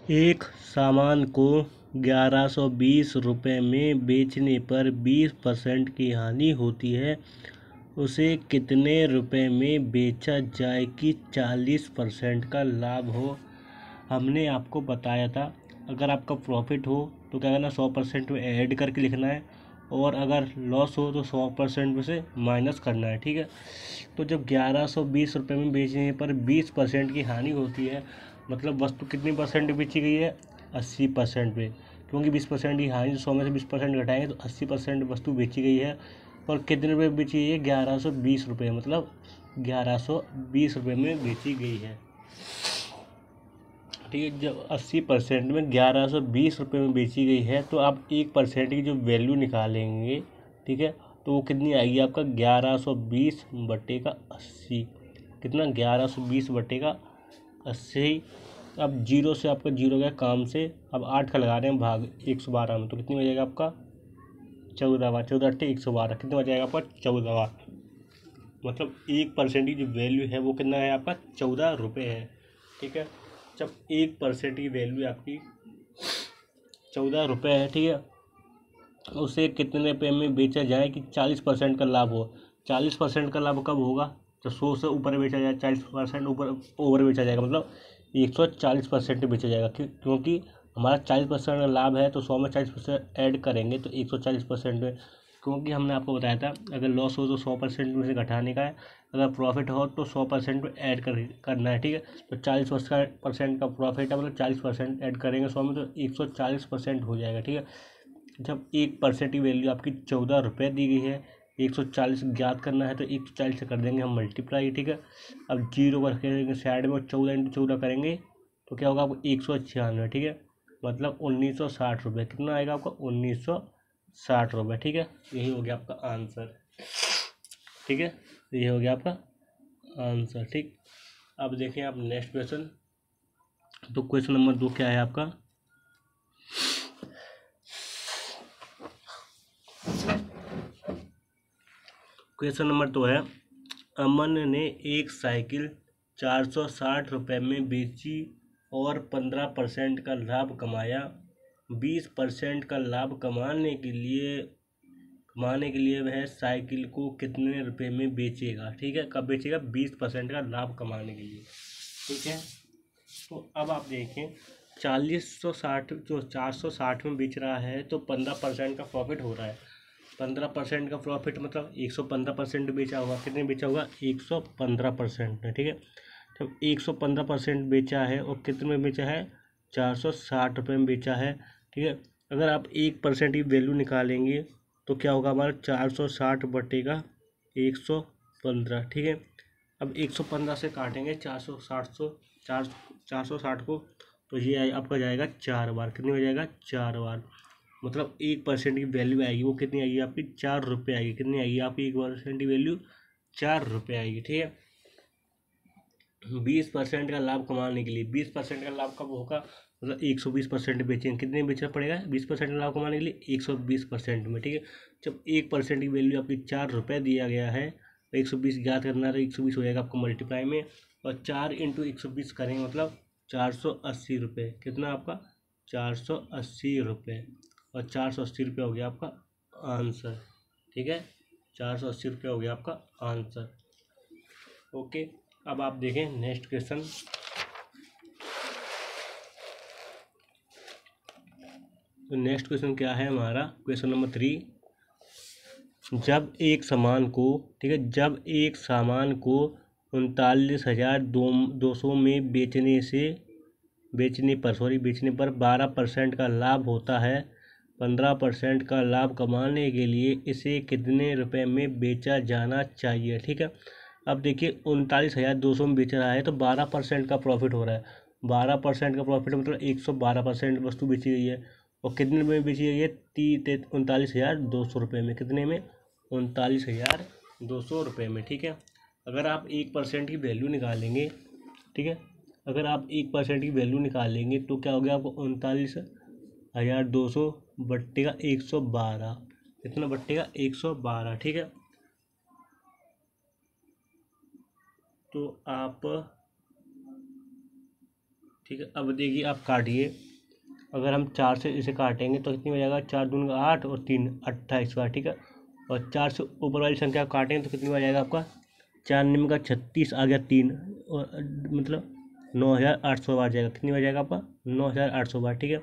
एक सामान को 1120 रुपये में बेचने पर 20% की हानि होती है, उसे कितने रुपए में बेचा जाए कि 40% का लाभ हो। हमने आपको बताया था अगर आपका प्रॉफिट हो तो क्या करना, 100% में ऐड करके लिखना है, और अगर लॉस हो तो 100% में से माइनस करना है। ठीक है, तो जब 1120 रुपये में बेचने पर 20% की हानि होती है, मतलब वस्तु कितनी परसेंट बेची गई है, 80% पे, क्योंकि 20% की हानि, 100 में से 20% घटाएंगे तो 80% वस्तु बेची गई है। और कितने रुपये बेची गई है, 1120 रुपये, मतलब 1120 रुपये में बेची गई है। ठीक है, जब 80% में 1120 रुपये में बेची गई है तो आप 1% की जो वैल्यू निकालेंगे, ठीक है, तो वो कितनी आएगी आपका, 1120 बटे का 80। कितना, 1120 बटे का 80। अब जीरो से आपका जीरो गया काम से, अब 8 का लगा रहे हैं भाग 112 में, तो कितनी हो जाएगा आपका, 14 बार, 14 अट्ठे 112, कितना हो जाएगा आपका, 14 बार। मतलब 1% की जो वैल्यू है वो कितना है आपका, 14 रुपये है। ठीक है, जब 1% की वैल्यू आपकी 14 रुपये है, ठीक है, उसे कितने रुपये में बेचा जाए कि 40% का लाभ हो। 40% का लाभ कब होगा, तो 100 से ऊपर बेचा जाए, 40% ऊपर ओवर बेचा जाएगा, मतलब 140% बेचा जाएगा, क्योंकि हमारा 40% का लाभ है तो 100 में 40% ऐड करेंगे तो 140% में, क्योंकि हमने आपको बताया था अगर लॉस हो तो 100% में से घटाने का है, अगर प्रॉफिट हो तो 100% में ऐड करना है। ठीक है, तो 40% का प्रॉफिट है, मतलब 40% ऐड करेंगे 100 में तो 140% हो जाएगा। ठीक है, जब 1% की वैल्यू आपकी 14 रुपये दी गई है, 140 ज्ञात करना है तो 140 से कर देंगे हम मल्टीप्लाई। ठीक है, अब जीरो रखेंगे साइड में, 14 × 14 करेंगे तो क्या होगा आपको, 196। ठीक है, मतलब 1960 रुपये, कितना आएगा आपका, 1960 रुपये। ठीक है, यही हो गया आपका आंसर। ठीक है, ये हो गया आपका आंसर। ठीक, अब देखें आप नेक्स्ट क्वेश्चन। तो क्वेश्चन नंबर 2 क्या है आपका, क्वेश्चन नंबर 2 है, अमन ने एक साइकिल 460 रुपये में बेची और 15% का लाभ कमाया। 20% का लाभ कमाने के लिए वह साइकिल को कितने रुपए में बेचेगा। ठीक है, कब बेचेगा, 20% का लाभ कमाने के लिए। ठीक है, तो अब आप देखें 460 जो 460 में बेच रहा है तो 15% का प्रॉफिट हो रहा है। 15% का प्रॉफिट मतलब 115% बेचा होगा, कितने बेचा होगा, 115% में। ठीक है, जब 115% बेचा है और कितने में बेचा है, 460 रुपये में बेचा है। ठीक है, अगर आप 1% की वैल्यू निकालेंगे तो क्या होगा हमारा, 460 बटेगा 115। ठीक है, अब 115 से काटेंगे 460 को, तो ये आपका जाएगा 4 बार, कितनी हो जाएगा, 4 बार, मतलब 1% की वैल्यू आएगी वो कितनी आएगी आपकी, 4 रुपये आएगी। कितनी आएगी आपकी 1% की वैल्यू, 4 रुपये आएगी। ठीक है, 20% का लाभ कमाने के लिए, 20% का लाभ कब होगा, मतलब 120% बेचेंगे, कितने बेचना पड़ेगा, 20% का लाभ कमाने के लिए 120% में। ठीक है, जब 1% की वैल्यू आपकी 4 रुपये दिया गया है तो 120 ज्ञात करना है तो 120 हो जाएगा आपको मल्टीप्लाई में, और 4 × 120 करेंगे मतलब 480 रुपये, कितना आपका, 480 रुपये, और 480 रुपये हो गया आपका आंसर। ठीक है, 480 रुपये हो गया आपका आंसर। ओके, अब आप देखें नेक्स्ट क्वेश्चन। तो नेक्स्ट क्वेश्चन क्या है हमारा, क्वेश्चन नंबर 3, जब एक सामान को, ठीक है, जब एक सामान को 39,200 में बेचने पर 12% का लाभ होता है, 15% का लाभ कमाने के लिए इसे कितने रुपए में बेचा जाना चाहिए। ठीक है, अब देखिए 39,200 में बेच रहा है तो 12% का प्रॉफिट हो रहा है। 12% का प्रॉफिट मतलब 112% वस्तु बेची गई है, और कितने में बेची गई है, 39,200 रुपये में, कितने में, 39,200 रुपये में। ठीक है, अगर आप 1% की वैल्यू निकालेंगे, ठीक है, अगर आप 1% की वैल्यू निकालेंगे तो क्या हो गया आपको, 39,200 बट्टेगा 112, कितना बट्टेगा 112। ठीक है, तो आप ठीक है। अब देखिए आप काटिए, अगर हम 4 से इसे काटेंगे तो कितनी हो जाएगा, 4 दूनी का 8 और 3 28 बार, ठीक है। और 4 से ऊपर वाली संख्या काटेंगे तो कितनी हो जाएगा आपका, 4 निम का 36 आ गया 3, और मतलब 9800 बार जाएगा। कितनी बार जाएगा आपका, 9800 बार, ठीक है।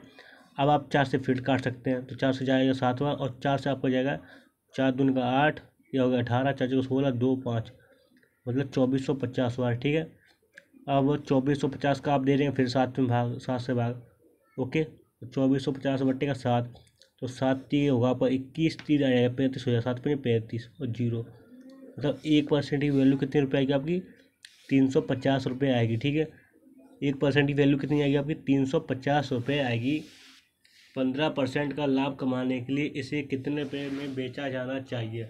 अब आप 4 से फिर काट सकते हैं, तो 4 से जाएगा 7 बार, और 4 से आपको जाएगा 4 दूनी का 8, यह हो गया 18, 4 को 16, 2 5, मतलब 2450 बार, ठीक है। अब 2450 का आप दे रहे हैं फिर 7 में भाग, 7 से भाग, ओके। 2450 बट्टे का 7, तो 7 तीन होगा आपका 21, 3 आ जाएगा 35 हो जाएगा, 7 पे 35 और 0, मतलब 1% की वैल्यू कितने रुपये आएगी आपकी, 350 रुपये आएगी, ठीक है। 1% की वैल्यू कितनी आएगी आपकी, 350 रुपये आएगी। 15% का लाभ कमाने के लिए इसे कितने रुपये में बेचा जाना चाहिए,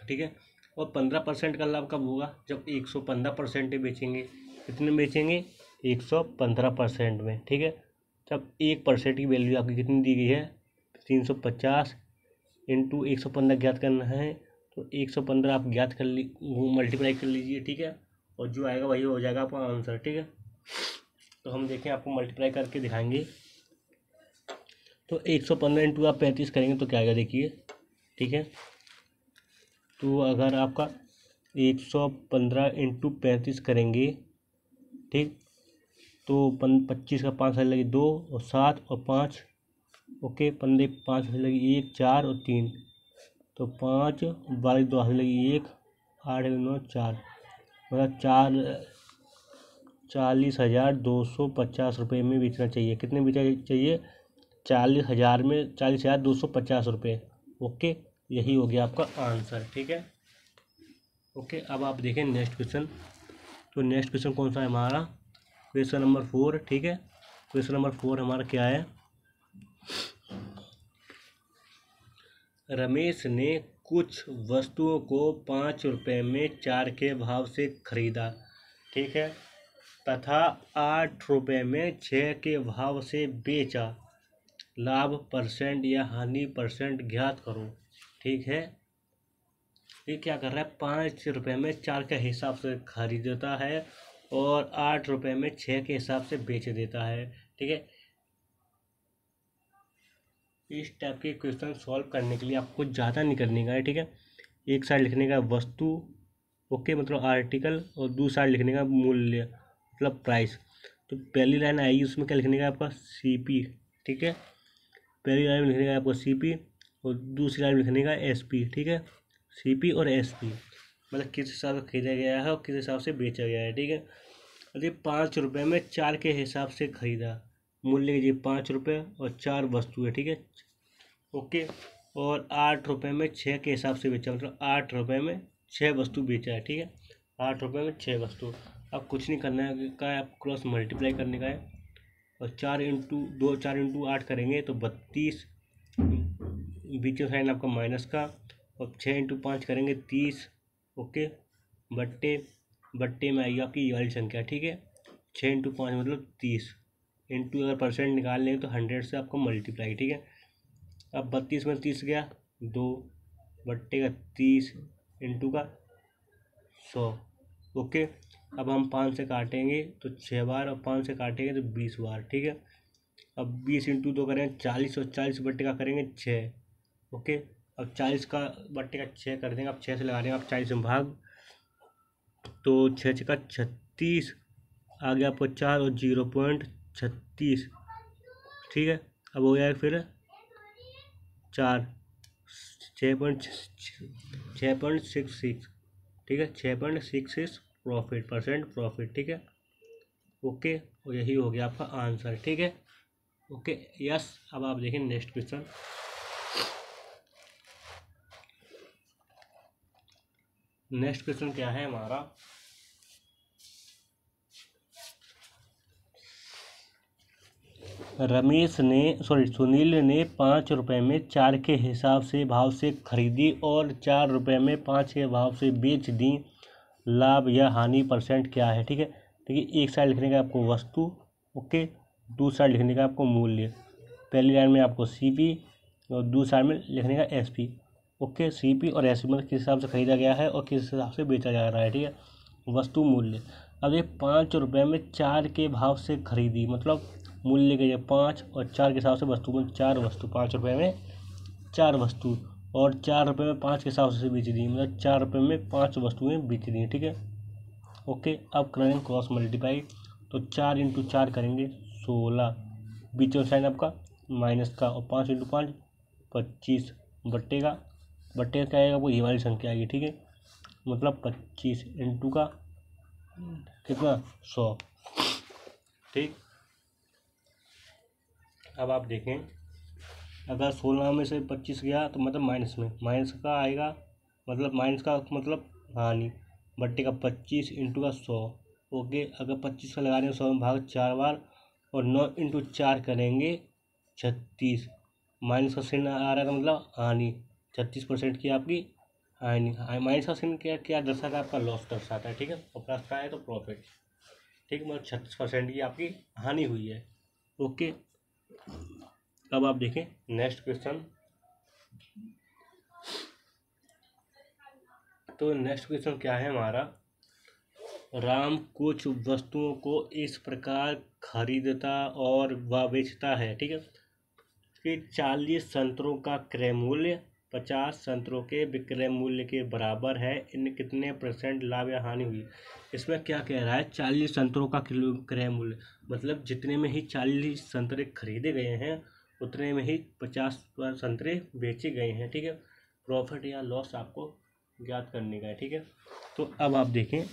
ठीक है। और 15% का लाभ कब होगा, जब 115% बेचेंगे। कितने में बेचेंगे, 115% में, ठीक है। जब 1% की वैल्यू आपकी कितनी दी गई है, 350 इंटू 115 ज्ञात करना है, तो 115 आप ज्ञात कर मल्टीप्लाई कर लीजिए, ठीक है। और जो आएगा वही हो जाएगा आपका आंसर, ठीक है। तो हम देखें, आपको मल्टीप्लाई करके दिखाएंगे। तो 115 इंटू आप 35 करेंगे तो क्या आएगा, देखिए, ठीक है। तो अगर आपका 115 इंटू 35 करेंगे, ठीक, तो 25 का 5 लगी 2 और 7 और 5, ओके। 15 5 लगी 1 4 और 3, तो 5 12 2 लगी 1 8 9 4, मतलब 40,250 रुपये में बेचना चाहिए। कितने बेचना चाहिए, 40,000 में, 40,250 रुपये, ओके। यही हो गया आपका आंसर, ठीक है, ओके। अब आप देखें नेक्स्ट क्वेश्चन। तो नेक्स्ट क्वेश्चन कौन सा है हमारा, क्वेश्चन नंबर 4, ठीक है। क्वेश्चन नंबर 4 हमारा क्या है, रमेश ने कुछ वस्तुओं को 5 रुपये में 4 के भाव से खरीदा, ठीक है, तथा 8 रुपये में 6 के भाव से बेचा। लाभ परसेंट या हानि परसेंट ज्ञात करो, ठीक है। ये क्या कर रहा है, 5 रुपये में 4 के हिसाब से खरीद देता है और 8 रुपये में 6 के हिसाब से बेच देता है, ठीक है। इस टाइप के क्वेश्चन सॉल्व करने के लिए आपको ज़्यादा नहीं करने का है, ठीक है। एक साइड लिखने का वस्तु, ओके, मतलब आर्टिकल, और दूसरी साइड लिखने का मूल्य, मतलब प्राइस। तो पहली लाइन आएगी उसमें क्या लिखने का आपका, CP, ठीक है। पहली लाइन में लिखने का आपको CP और दूसरी लाइन में लिखने का SP, ठीक है। CP और SP मतलब किस हिसाब से खरीदा गया है और किस हिसाब से बेचा गया है, ठीक है। यदि 5 रुपये में 4 के हिसाब से खरीदा, मूल्य कीजिए 5 रुपये और 4 वस्तु है, ठीक है, ओके। और 8 रुपये में 6 के हिसाब से बेचा, मतलब 8 रुपये में 6 वस्तु बेचा है, ठीक है। 8 रुपये में 6 वस्तु। अब कुछ नहीं करना है का है, आप क्रॉस मल्टीप्लाई करने का है, और 4 इंटू 8 करेंगे तो 32, बीच में साइन आपका माइनस का, और 6 इंटू 5 करेंगे 30, ओके, बट्टे में आएगी आपकी ये वाली संख्या, ठीक है। 6 इंटू 5 मतलब 30, इंटू अगर परसेंट निकाल लेंगे तो 100 से आपको मल्टीप्लाई, ठीक है। अब 32 में 30 गया 2, बट्टे का 30 इंटू का 100, ओके। अब हम 5 से काटेंगे तो 6 बार, और 5 से काटेंगे तो 20 बार, ठीक है। अब 20 इंटू 2 करेंगे 40, और 40 बट्टे का करेंगे 6, ओके। अब 40 का बट्टे का 6 कर देंगे, अब 6 से लगा देंगे आप 40 में भाग, तो 6 का 36 आ गया आपको 4 और 0.36, ठीक है। अब हो जाएगा फिर 4, 6.66, ठीक है, 6.66 प्रॉफिट, ठीक है, ओके। और यही हो गया आपका आंसर, ठीक है, ओके, यस। अब आप देखें नेक्स्ट क्वेश्चन। नेक्स्ट क्वेश्चन क्या है हमारा, सुनील ने 5 रुपये में 4 के हिसाब से भाव से खरीदी और 4 रुपये में 5 के भाव से बेच दी। लाभ या हानि परसेंट क्या है, ठीक है। देखिए एक साइड लिखने का आपको वस्तु, ओके, दूसरी साइड लिखने का आपको मूल्य। पहली लाइन में आपको CP और दूसरी साइड में लिखने का SP, ओके। CP और SP मतलब किस हिसाब से खरीदा गया है और किस हिसाब से बेचा जा रहा है, ठीक है। वस्तु मूल्य, अब ये 5 रुपये में 4 के भाव से खरीदी, मतलब मूल्य के 5 और 4 के हिसाब से वस्तु में 4 वस्तु, 5 रुपये में 4 वस्तु, और 4 रुपये में 5 के हिसाब से बेच दी, मतलब 4 रुपये में 5 वस्तुएं बेच दी। ठीक है, ओके। अब करेंगे क्रॉस मल्टीप्लाई, तो 4 इंटू 4 करेंगे 16, बीच में साइन आपका माइनस का, और 5 इंटू 5 25, बट्टे का क्या आएगा, वो ये वाली संख्या आएगी। ठीक है, मतलब 25 इंटू का कितना 100। ठीक, अब आप देखें, अगर 16 में से 25 गया तो मतलब माइनस का आएगा, मतलब माइनस का मतलब हानि, बट्टे का 25 इंटू का 100। ओके, अगर 25 का लगा रहे हैं 100 में भाग 4 बार, और 9 इंटू 4 करेंगे 36, माइनस का चिन्ह आ रहा है मतलब हानि, 36% की आपकी हानि। माइनस का चिन्ह क्या दर्शाता है, आपका लॉस दर्शाता है। ठीक है, और प्लस का है तो प्रॉफिट। ठीक है, मतलब 36% की आपकी हानि हुई है। ओके, अब आप देखें नेक्स्ट क्वेश्चन। तो नेक्स्ट क्वेश्चन क्या है हमारा, राम कुछ वस्तुओं को इस प्रकार खरीदता और वह बेचता है। ठीक है, कि 40 संतरों का क्रय मूल्य 50 संतरों के विक्रय मूल्य के बराबर है, इन कितने % लाभ या हानि हुई। इसमें क्या कह रहा है, 40 संतरों का क्रय मूल्य, मतलब जितने में ही 40 संतरे खरीदे गए हैं उतने में ही 50 संतरे बेचे गए हैं। ठीक है, प्रॉफिट या लॉस आपको ज्ञात करने का है। ठीक है, तो अब आप देखें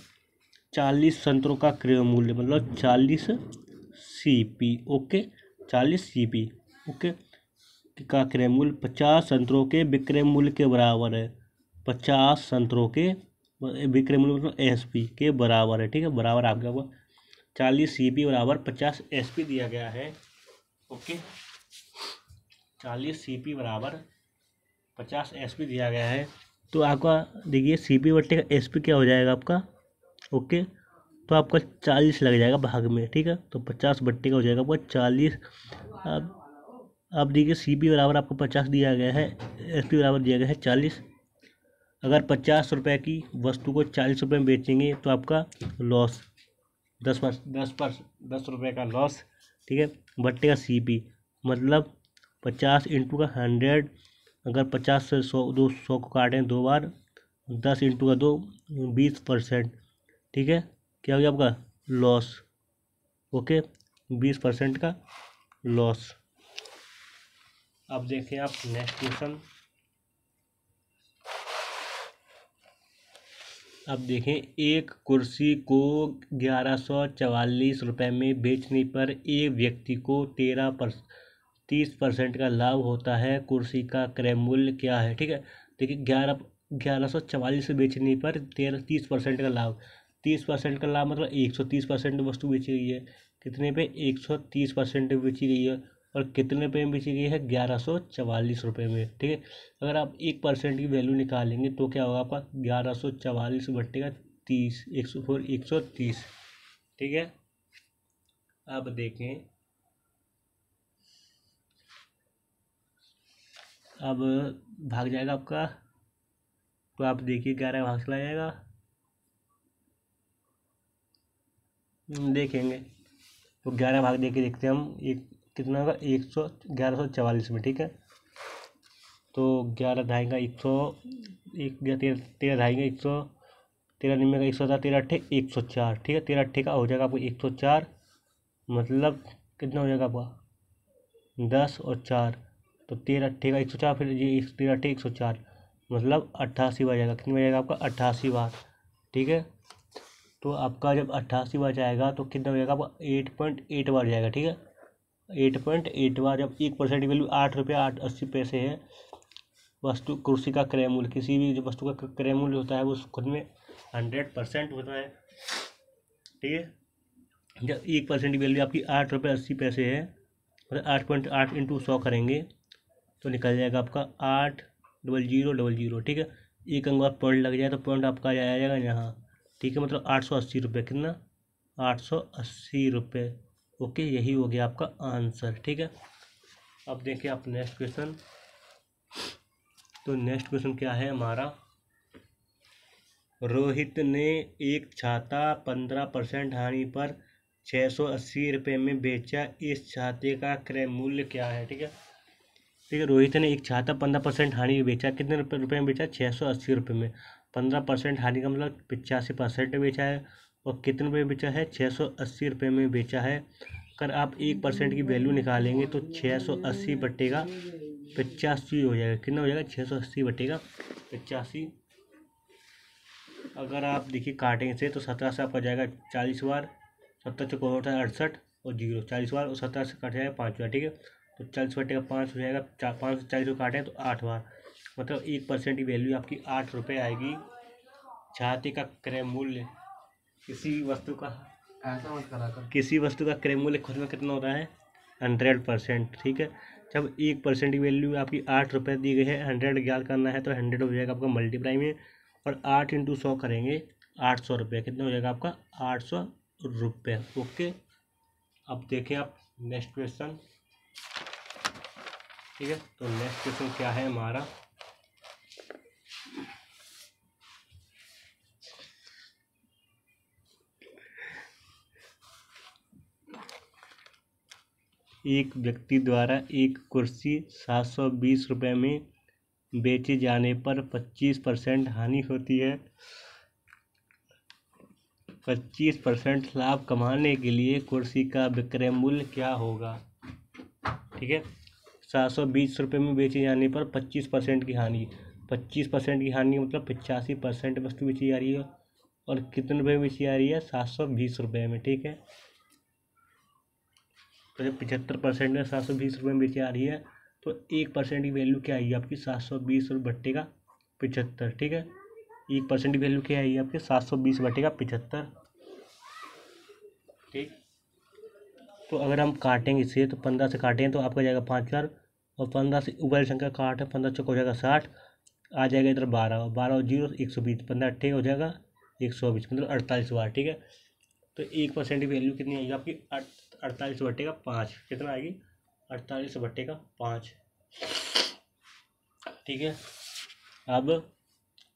40 संतरों का क्रय मूल्य मतलब 40 CP। Okay, 40 CP। ओके, का क्रय मूल्य 50 संतरों के विक्रय मूल्य के बराबर है। 50 संतरों के विक्रय मूल्य मतलब SP के बराबर है। ठीक है, बराबर आपका हुआ 40 CP बराबर 50 SP दिया गया है। ओके, 40 CP बराबर 50 SP दिया गया है। तो आपका देखिए CP बट्टे का SP क्या हो जाएगा आपका। ओके, तो आपका 40 लग जाएगा भाग में। ठीक है, तो 50 बट्टे का हो जाएगा आपका 40। अब देखिए CP बराबर आपको 50 दिया गया है, SP बराबर दिया गया है 40। अगर 50 रुपये की वस्तु को 40 रुपये में बेचेंगे तो आपका लॉस 10 रुपये का लॉस। ठीक है, बट्टे का CP मतलब 50 इंटू का 100, अगर 50 से 100 को काटें 2 बार, 10 इंटू का 2 20%। ठीक है, क्या हो गया आपका लॉस। ओके, 20% का लॉस। अब देखें आप नेक्स्ट क्वेश्चन। अब देखें, एक कुर्सी को 1144 रुपये में बेचने पर एक व्यक्ति को 30% का लाभ होता है, कुर्सी का क्रय मूल्य क्या है। ठीक है, देखिए 1144 से बेचने पर 30% का लाभ, 30% का लाभ मतलब 130% वस्तु बेची गई है, कितने पे 130% बेची गई है, और कितने पे में बेची गई है 1144 रुपये में। ठीक है, अगर आप 1% की वैल्यू निकालेंगे तो क्या होगा आपका 1144 बट्टे का 30, 130। ठीक है, अब देखें, अब भाग जाएगा आपका, तो आप देखिए 11 भाग चला जाएगा, देखेंगे तो 11 भाग दे के देखते हैं हम, एक कितना होगा 1144 में। ठीक है, तो 11 ढाई का 100, एक 13 ढाई का 100, 13 निम्बे का 100 था, 13 अट्ठे 104। ठीक है, 13 अट्ठे का हो जाएगा आपको 104, मतलब कितना हो जाएगा आपका 10 और 4, तो 13 अट्ठे का 104, फिर ये 13 अट्ठे 104, मतलब 88 बार जाएगा। कितनी बार जाएगा आपका 88 बार। ठीक है, तो आपका जब 88 बार जाएगा तो कितना हो जाएगा आपका 8.8 बार जाएगा। ठीक है, 8.8 बार। जब 1% की वैल्यू 8 रुपये 80 पैसे है, वस्तु कुर्सी का क्रय मूल्य, किसी भी जो वस्तु का क्रय मूल्य होता है वो खुद में 100% होता है। ठीक है, जब 1% की वैल्यू आपकी 8 रुपये 80 पैसे है, मतलब 8.8 इंटू 100 करेंगे तो निकल जाएगा आपका 80000। ठीक है, एक अंक बाद पॉइंट लग जाए तो पॉइंट आपका आ जाएगा यहाँ। ठीक है, मतलब 880 रुपये, कितना 880 रुपये। ओके, यही हो गया आपका आंसर। ठीक है, अब देखिए आप नेक्स्ट क्वेश्चन। तो नेक्स्ट क्वेश्चन क्या है हमारा, रोहित ने एक छाता 15% हानि पर 680 रुपये में बेचा। इस छाते का क्रय मूल्य क्या है? ठीक है, ठीक है। रोहित ने एक छाता 15% हानि में बेचा। कितने रुपये में बेचा? 680 रुपये में। 15% हानि का मतलब 85% में बेचा है। और कितने रुपये में बेचा है? 680 रुपये में बेचा है। अगर आप 1% की वैल्यू निकालेंगे तो 680 बटेगा 85 हो जाएगा। कितना हो जाएगा? 680 बटेगा 85। अगर आप देखिए काटेंगे से तो 17 से आपका जाएगा 40 बार। 70 चौको होता है 68 और 0 40 बार, और 17 से कट जाएगा 5 बार। ठीक है, तो 40 बटेगा 5 हो जाएगा। 5 से 40 को काटें तो 8 बार, मतलब 1% की वैल्यू आपकी 8 रुपये आएगी। छाते का क्रय मूल्य किसी वस्तु का ऐसा मत करा कर। किसी वस्तु का क्रय मूल्य खुद में कितना होता है? 100%। ठीक है, जब 1% की वैल्यू आपकी 8 रुपये दी गई है, 100 ज्ञात करना है तो 100 हो जाएगा आपका मल्टीप्लाई में, और 8 × 100 करेंगे 800 रुपये। कितना हो जाएगा आपका? 800 रुपये। ओके, अब देखें आप नेक्स्ट क्वेश्चन। ठीक है, तो नेक्स्ट क्वेश्चन क्या है हमारा? एक व्यक्ति द्वारा एक कुर्सी 720 रुपये में बेचे जाने पर 25% हानि होती है। 25% लाभ कमाने के लिए कुर्सी का विक्रय मूल्य क्या होगा? ठीक है, 720 रुपये में बेचे जाने पर 25% की हानि। 25% की हानि मतलब 85% वस्तु बेची जा रही है, और कितने रुपये में बेची जा रही है? 720 रुपये में। ठीक है, तो जब 75% में 720 रुपये में बेची जा रही है तो 1% की वैल्यू क्या आएगी आपकी? 720 बट्टे का 75। ठीक है, 1% की वैल्यू क्या आएगी आपकी? 720 बट्टे का 75। ठीक, तो अगर हम काटेंगे इसे तो 15 से काटेंगे तो आपका जाएगा 5000, और 15 से ऊपर संख्या काट है, 15 चौक हो जाएगा 60, आ जाएगा इधर 12 और 12 और 0 120, 15 अट्ठे हो जाएगा 120, मतलब 48 बार। ठीक है, तो 1% की वैल्यू कितनी आएगी आपकी? 48 बट्टे का 5। कितना आएगी? 48 बट्टे का 5। ठीक है, अब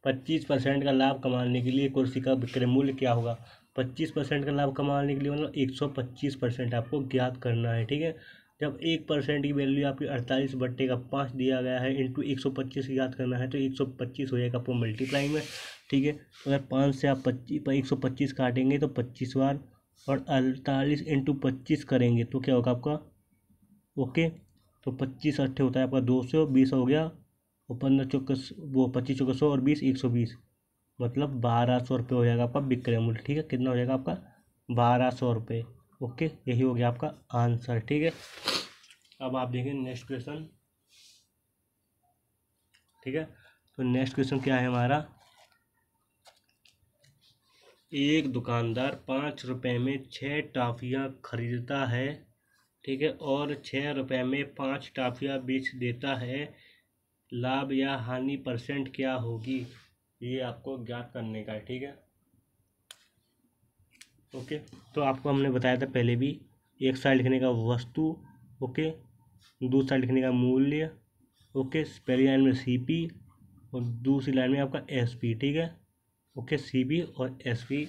25% का लाभ कमाने के लिए कुर्सी का विक्रय मूल्य क्या होगा? 25% का लाभ कमाने के लिए मतलब 125% आपको ज्ञात करना है। ठीक है, जब 1% की वैल्यू आपकी 48 बट्टे का 5 दिया गया है, इंटू 125 ज्ञात करना है, तो 125 हो जाएगा आपको मल्टीप्लाई में। ठीक है, तो अगर 5 से आप 125 काटेंगे तो 25 बार, और 48 × 25 करेंगे तो क्या होगा आपका? ओके, तो 25 अट्ठे होता है आपका 220 हो गया, और 15 चौके वो 25 चौके 100 और 20 120, मतलब 1200 रुपये हो जाएगा आपका विक्रय मूल्य। ठीक है, कितना हो जाएगा आपका? 1200 रुपये। ओके, यही हो गया आपका आंसर। ठीक है, अब आप देखें नेक्स्ट क्वेश्चन। ठीक है, तो नेक्स्ट क्वेश्चन क्या है हमारा? एक दुकानदार 5 रुपये में 6 टॉफियाँ खरीदता है। ठीक है, और 6 रुपये में 5 टॉफियाँ बेच देता है। लाभ या हानि परसेंट क्या होगी? ये आपको ज्ञात करने का है। ठीक है, ओके, तो आपको हमने बताया था पहले भी, एक साइड लिखने का वस्तु, ओके, दूसरी साइड लिखने का मूल्य, ओके, पहली लाइन में सीपी और दूसरी लाइन में आपका एसपी। ठीक है, ओके, सीपी और एसपी।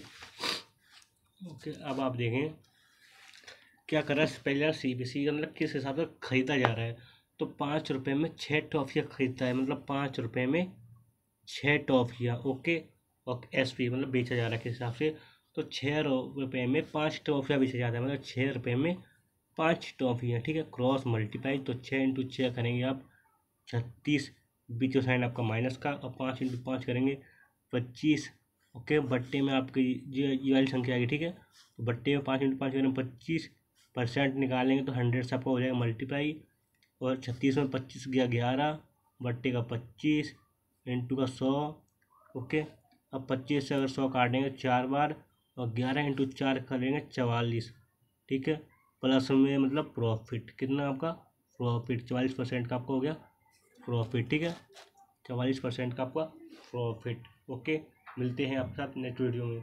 ओके, अब आप देखें क्या कर रहा है। पहले सीपी का मतलब किस हिसाब से खरीदा जा रहा है, तो 5 रुपये में 6 टॉफियाँ खरीदता है, मतलब 5 रुपये में 6 टॉफियाँ। ओके, और एसपी मतलब बेचा जा रहा है किस हिसाब से, तो 6 रुपये में 5 टॉफियाँ बेचा जाता है, मतलब 6 रुपये में 5 टॉफियाँ। ठीक है, क्रॉस मल्टीप्लाई, तो 6 × 6 करेंगे आप 36, बीच का साइन आपका माइनस का, और 5 × 5 करेंगे 25। ओके, बट्टे में आपकी ये वाली संख्या आएगी। ठीक है, तो बट्टे में 5 × 5 करेंगे 25%, निकालेंगे तो 100 से आपका हो जाएगा मल्टीप्लाई, और 36 में 25 गया 11, बट्टे का 25 इंटू का 100। ओके, अब 25 से अगर 100 काटेंगे 4 बार, और 11 × 4 करेंगे 44। ठीक है, प्लस में मतलब प्रॉफिट कितना आपका? प्रॉफिट 44% का आपका हो गया प्रॉफिट। ठीक है, 44% का आपका प्रॉफिट। ओके, मिलते हैं आपके साथ नेक्स्ट वीडियो में।